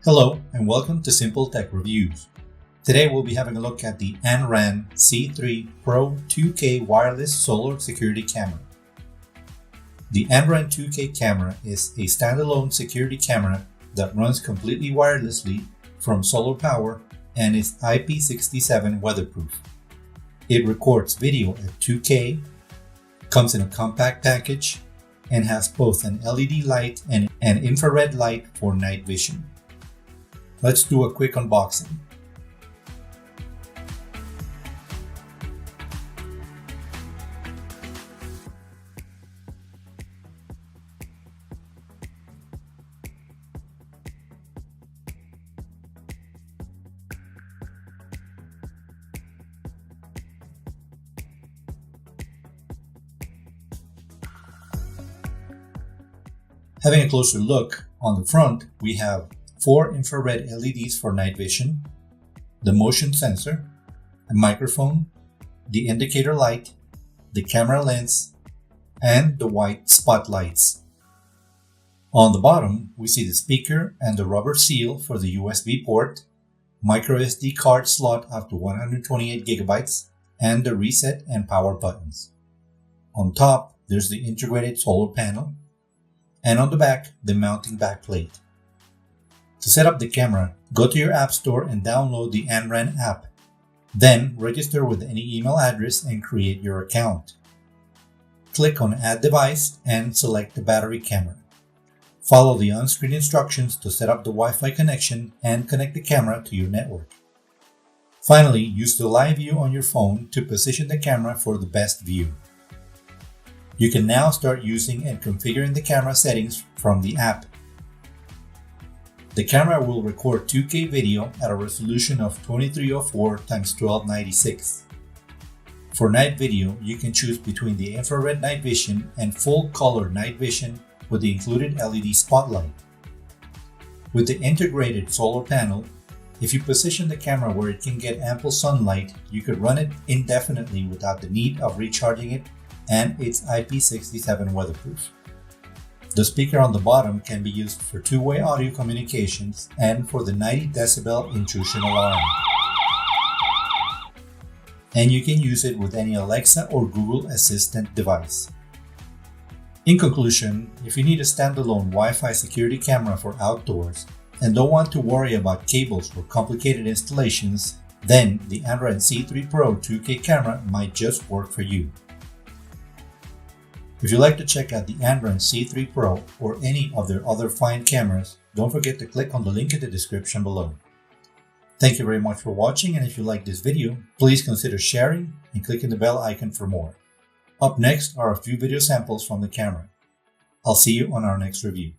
Hello and welcome to Simple Tech Reviews. Today we'll be having a look at the Anran C3 Pro 2K wireless solar security camera. The Anran 2K camera is a standalone security camera that runs completely wirelessly from solar power and is IP67 weatherproof. It records video at 2K, comes in a compact package, and has both an LED light and an infrared light for night vision. Let's do a quick unboxing. Having a closer look, on the front we have 4 infrared LEDs for night vision, the motion sensor, a microphone, the indicator light, the camera lens, and the white spotlights. On the bottom, we see the speaker and the rubber seal for the USB port, microSD card slot up to 128 GB, and the reset and power buttons. On top, there's the integrated solar panel, and on the back, the mounting backplate. To set up the camera, go to your App Store and download the Anran app. Then register with any email address and create your account. Click on Add Device and select the battery camera. Follow the on-screen instructions to set up the Wi-Fi connection and connect the camera to your network. Finally, use the live view on your phone to position the camera for the best view. You can now start using and configuring the camera settings from the app. The camera will record 2K video at a resolution of 2304 x 1296. For night video, you can choose between the infrared night vision and full color night vision with the included LED spotlight. With the integrated solar panel, if you position the camera where it can get ample sunlight, you could run it indefinitely without the need of recharging it, and it's IP67 weatherproof. The speaker on the bottom can be used for two-way audio communications and for the 90 decibel intrusion alarm. And you can use it with any Alexa or Google Assistant device. In conclusion, if you need a standalone Wi-Fi security camera for outdoors and don't want to worry about cables or complicated installations, then the Anran C3 Pro 2K camera might just work for you. If you'd like to check out the Anran C3 Pro or any of their other fine cameras, don't forget to click on the link in the description below. Thank you very much for watching, and if you like this video, please consider sharing and clicking the bell icon for more. Up next are a few video samples from the camera. I'll see you on our next review.